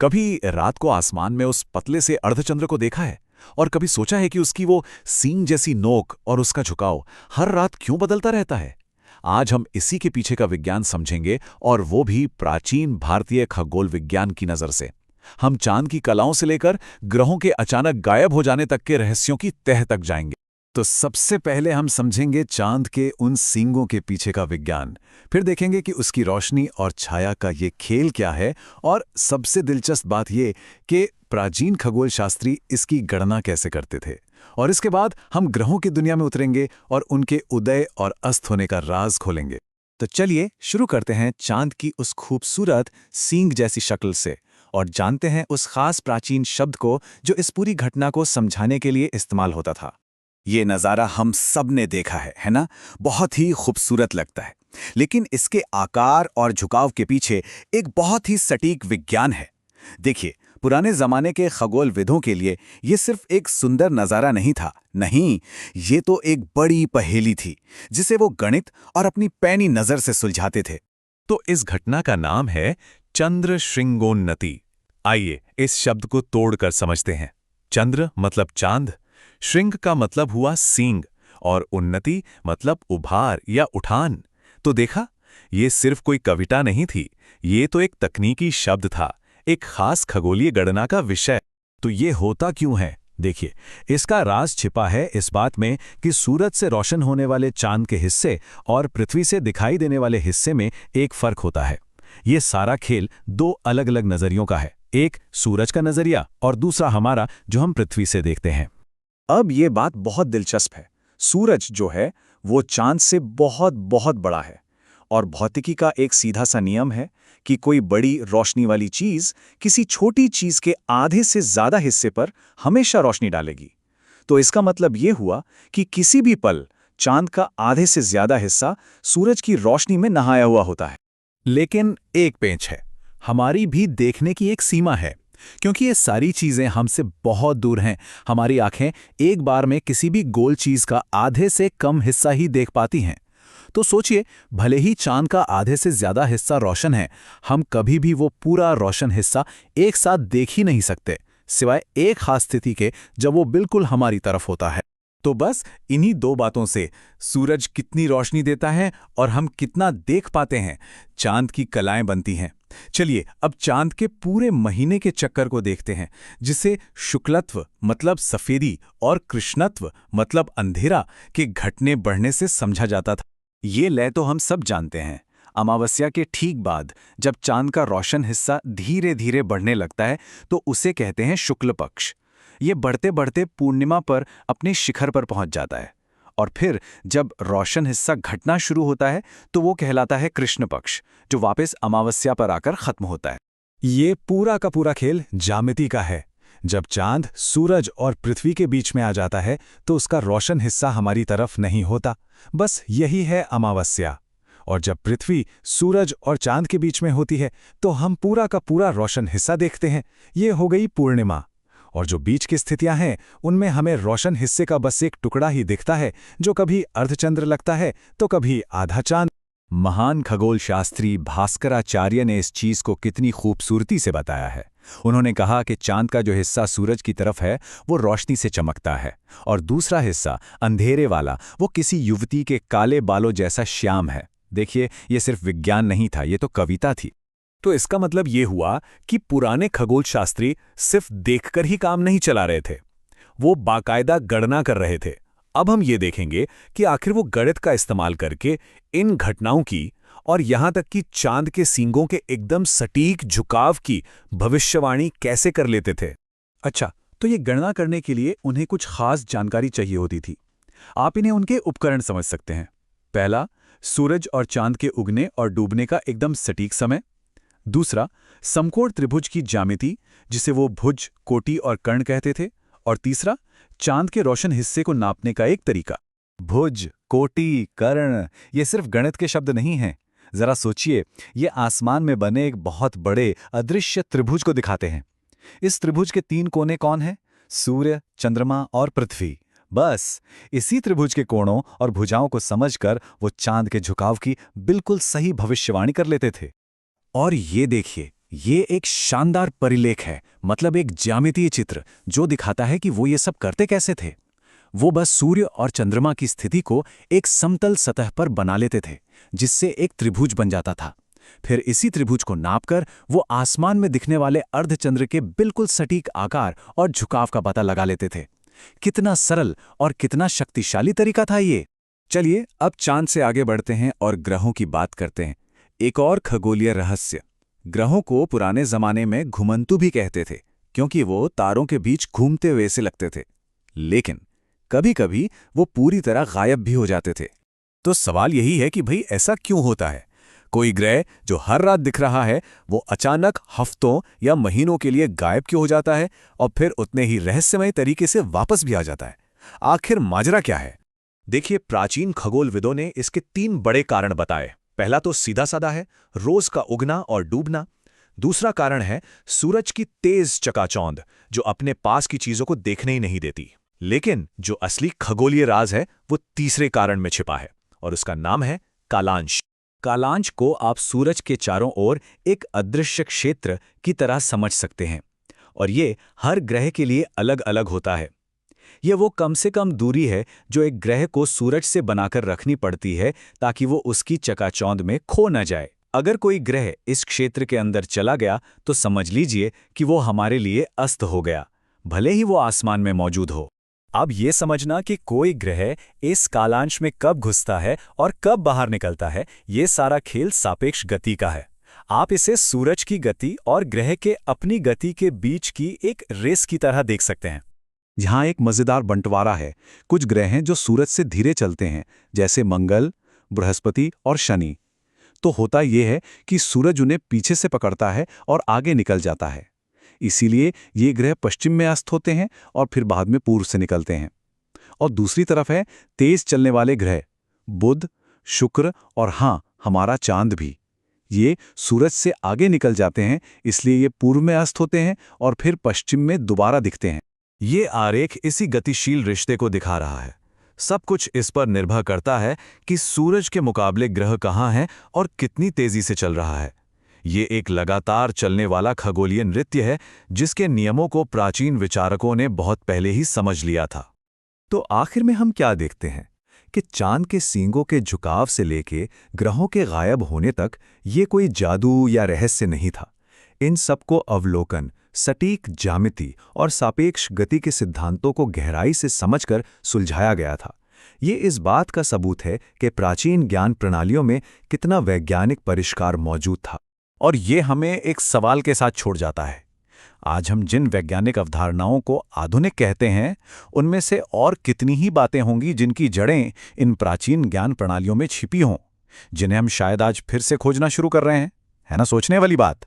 कभी रात को आसमान में उस पतले से अर्धचंद्र को देखा है और कभी सोचा है कि उसकी वो सींग जैसी नोक और उसका झुकाव हर रात क्यों बदलता रहता है। आज हम इसी के पीछे का विज्ञान समझेंगे और वो भी प्राचीन भारतीय खगोल विज्ञान की नज़र से। हम चांद की कलाओं से लेकर ग्रहों के अचानक गायब हो जाने तक के रहस्यों की तह तक जाएंगे। तो सबसे पहले हम समझेंगे चांद के उन सींगों के पीछे का विज्ञान। फिर देखेंगे कि उसकी रोशनी और छाया का ये खेल क्या है, और सबसे दिलचस्प बात ये कि प्राचीन खगोल शास्त्री इसकी गणना कैसे करते थे। और इसके बाद हम ग्रहों की दुनिया में उतरेंगे और उनके उदय और अस्त होने का राज खोलेंगे। तो चलिए शुरू करते हैं चांद की उस खूबसूरत सींग जैसी शक्ल से, और जानते हैं उस खास प्राचीन शब्द को जो इस पूरी घटना को समझाने के लिए इस्तेमाल होता था। ये नज़ारा हम सब ने देखा है ना? बहुत ही खूबसूरत लगता है, लेकिन इसके आकार और झुकाव के पीछे एक बहुत ही सटीक विज्ञान है। देखिए, पुराने ज़माने के खगोलविदों के लिए ये सिर्फ एक सुंदर नज़ारा नहीं था। नहीं, ये तो एक बड़ी पहेली थी जिसे वो गणित और अपनी पैनी नज़र से सुलझाते थे। तो इस घटना का नाम है चंद्र श्रृंगोन्नति। आइए इस शब्द को तोड़कर समझते हैं। चंद्र मतलब चांद, श्रृंग का मतलब हुआ सींग, और उन्नति मतलब उभार या उठान। तो देखा, ये सिर्फ कोई कविता नहीं थी, ये तो एक तकनीकी शब्द था, एक खास खगोलीय गणना का विषय। तो ये होता क्यों है? देखिए, इसका राज छिपा है इस बात में कि सूरज से रोशन होने वाले चांद के हिस्से और पृथ्वी से दिखाई देने वाले हिस्से में एक फर्क होता है। ये सारा खेल दो अलग अलग नजरियों का है, एक सूरज का नजरिया और दूसरा हमारा जो हम पृथ्वी से देखते हैं। अब ये बात बहुत दिलचस्प है। सूरज जो है वो चांद से बहुत बहुत बड़ा है, और भौतिकी का एक सीधा सा नियम है कि कोई बड़ी रोशनी वाली चीज किसी छोटी चीज के आधे से ज्यादा हिस्से पर हमेशा रोशनी डालेगी। तो इसका मतलब ये हुआ कि किसी भी पल चांद का आधे से ज्यादा हिस्सा सूरज की रोशनी में नहाया हुआ होता है। लेकिन एक पेंच है, हमारी भी देखने की एक सीमा है, क्योंकि ये सारी चीजें हमसे बहुत दूर हैं। हमारी आंखें एक बार में किसी भी गोल चीज का आधे से कम हिस्सा ही देख पाती हैं। तो सोचिए, भले ही चांद का आधे से ज्यादा हिस्सा रोशन है, हम कभी भी वो पूरा रोशन हिस्सा एक साथ देख ही नहीं सकते, सिवाय एक खास स्थिति के जब वो बिल्कुल हमारी तरफ होता है। तो बस इन्हीं दो बातों से, सूरज कितनी रोशनी देता है और हम कितना देख पाते हैं, चांद की कलाएं बनती हैं। चलिए अब चांद के पूरे महीने के चक्कर को देखते हैं, जिसे शुक्लत्व मतलब सफेदी और कृष्णत्व मतलब अंधेरा के घटने बढ़ने से समझा जाता था। ये लय तो हम सब जानते हैं। अमावस्या के ठीक बाद जब चांद का रोशन हिस्सा धीरे धीरे बढ़ने लगता है तो उसे कहते हैं शुक्ल पक्ष। ये बढ़ते बढ़ते पूर्णिमा पर अपने शिखर पर पहुंच जाता है, और फिर जब रोशन हिस्सा घटना शुरू होता है तो वो कहलाता है कृष्ण पक्ष, जो वापस अमावस्या पर आकर खत्म होता है। ये पूरा का पूरा खेल ज्यामिति का है। जब चांद सूरज और पृथ्वी के बीच में आ जाता है तो उसका रोशन हिस्सा हमारी तरफ नहीं होता, बस यही है अमावस्या। और जब पृथ्वी सूरज और चांद के बीच में होती है तो हम पूरा का पूरा रोशन हिस्सा देखते हैं। ये हो गई पूर्णिमा। और जो बीच की स्थितियां हैं उनमें हमें रोशन हिस्से का बस एक टुकड़ा ही दिखता है, जो कभी अर्धचंद्र लगता है तो कभी आधा चांद। महान खगोल शास्त्री भास्कराचार्य ने इस चीज को कितनी खूबसूरती से बताया है। उन्होंने कहा कि चांद का जो हिस्सा सूरज की तरफ है वो रोशनी से चमकता है, और दूसरा हिस्सा अंधेरे वाला वो किसी युवती के काले बालों जैसा श्याम है। देखिए, ये सिर्फ विज्ञान नहीं था, ये तो कविता थी। तो इसका मतलब ये हुआ कि पुराने खगोल शास्त्री सिर्फ देखकर ही काम नहीं चला रहे थे, वो बाकायदा गणना कर रहे थे। अब हम ये देखेंगे कि आखिर वो गणित का इस्तेमाल करके इन घटनाओं की और यहां तक कि चांद के सींगों के एकदम सटीक झुकाव की भविष्यवाणी कैसे कर लेते थे। अच्छा, तो ये गणना करने के लिए उन्हें कुछ खास जानकारी चाहिए होती थी। आप इन्हें उनके उपकरण समझ सकते हैं। पहला, सूरज और चांद के उगने और डूबने का एकदम सटीक समय। दूसरा, समकोण त्रिभुज की ज्यामिति, जिसे वो भुज, कोटि और कर्ण कहते थे। और तीसरा, चांद के रोशन हिस्से को नापने का एक तरीका। भुज, कोटि, कर्ण ये सिर्फ गणित के शब्द नहीं हैं। जरा सोचिए, ये आसमान में बने एक बहुत बड़े अदृश्य त्रिभुज को दिखाते हैं। इस त्रिभुज के 3 कोने कौन हैं? सूर्य, चंद्रमा और पृथ्वी। बस इसी त्रिभुज के कोणों और भुजाओं को समझकर वो चांद के झुकाव की बिल्कुल सही भविष्यवाणी कर लेते थे। और ये देखिए, ये एक शानदार परिलेख है, मतलब एक ज्यामितीय चित्र जो दिखाता है कि वो ये सब करते कैसे थे। वो बस सूर्य और चंद्रमा की स्थिति को एक समतल सतह पर बना लेते थे, जिससे एक त्रिभुज बन जाता था। फिर इसी त्रिभुज को नापकर वो आसमान में दिखने वाले अर्धचंद्र के बिल्कुल सटीक आकार और झुकाव का पता लगा लेते थे। कितना सरल और कितना शक्तिशाली तरीका था ये। चलिए अब चांद से आगे बढ़ते हैं और ग्रहों की बात करते हैं। एक और खगोलीय रहस्य। ग्रहों को पुराने जमाने में घुमंतु भी कहते थे, क्योंकि वो तारों के बीच घूमते हुए से लगते थे। लेकिन कभी-कभी वो पूरी तरह गायब भी हो जाते थे। तो सवाल यही है कि भाई ऐसा क्यों होता है? कोई ग्रह जो हर रात दिख रहा है, वो अचानक हफ्तों या महीनों के लिए गायब क्यों हो जाता है और फिर उतने ही रहस्यमय तरीके से वापस भी आ जाता है? आखिर माजरा क्या है? देखिए, प्राचीन खगोलविदों ने इसके 3 बड़े कारण बताए। पहला तो सीधा साधा है, रोज का उगना और डूबना। दूसरा कारण है सूरज की तेज चकाचौंध, जो अपने पास की चीजों को देखने ही नहीं देती। लेकिन जो असली खगोलीय राज है वो तीसरे कारण में छिपा है, और उसका नाम है कालांश। कालांश को आप सूरज के चारों ओर एक अदृश्य क्षेत्र की तरह समझ सकते हैं, और ये हर ग्रह के लिए अलग अलग होता है। ये वो कम से कम दूरी है जो एक ग्रह को सूरज से बनाकर रखनी पड़ती है ताकि वो उसकी चकाचौंध में खो न जाए। अगर कोई ग्रह इस क्षेत्र के अंदर चला गया तो समझ लीजिए कि वो हमारे लिए अस्त हो गया, भले ही वो आसमान में मौजूद हो। अब ये समझना कि कोई ग्रह इस कालांश में कब घुसता है और कब बाहर निकलता है, ये सारा खेल सापेक्ष गति का है। आप इसे सूरज की गति और ग्रह के अपनी गति के बीच की एक रेस की तरह देख सकते हैं। यहाँ एक मजेदार बंटवारा है। कुछ ग्रह हैं जो सूरज से धीरे चलते हैं, जैसे मंगल, बृहस्पति और शनि। तो होता यह है कि सूरज उन्हें पीछे से पकड़ता है और आगे निकल जाता है। इसीलिए ये ग्रह पश्चिम में अस्त होते हैं और फिर बाद में पूर्व से निकलते हैं। और दूसरी तरफ है तेज चलने वाले ग्रह, बुध, शुक्र और हाँ, हमारा चांद भी। ये सूरज से आगे निकल जाते हैं, इसलिए ये पूर्व में अस्त होते हैं और फिर पश्चिम में दोबारा दिखते हैं। ये आरेख इसी गतिशील रिश्ते को दिखा रहा है। सब कुछ इस पर निर्भर करता है कि सूरज के मुकाबले ग्रह कहाँ हैं और कितनी तेजी से चल रहा है। ये एक लगातार चलने वाला खगोलीय नृत्य है, जिसके नियमों को प्राचीन विचारकों ने बहुत पहले ही समझ लिया था। तो आखिर में हम क्या देखते हैं कि चांद के सींगों के झुकाव से लेके ग्रहों के गायब होने तक ये कोई जादू या रहस्य नहीं था। इन सबको अवलोकन, सटीक ज्यामिति और सापेक्ष गति के सिद्धांतों को गहराई से समझकर सुलझाया गया था। ये इस बात का सबूत है कि प्राचीन ज्ञान प्रणालियों में कितना वैज्ञानिक परिष्कार मौजूद था। और ये हमें एक सवाल के साथ छोड़ जाता है। आज हम जिन वैज्ञानिक अवधारणाओं को आधुनिक कहते हैं, उनमें से और कितनी ही बातें होंगी जिनकी जड़ें इन प्राचीन ज्ञान प्रणालियों में छिपी हों, जिन्हें हम शायद आज फिर से खोजना शुरू कर रहे हैं। है ना सोचने वाली बात?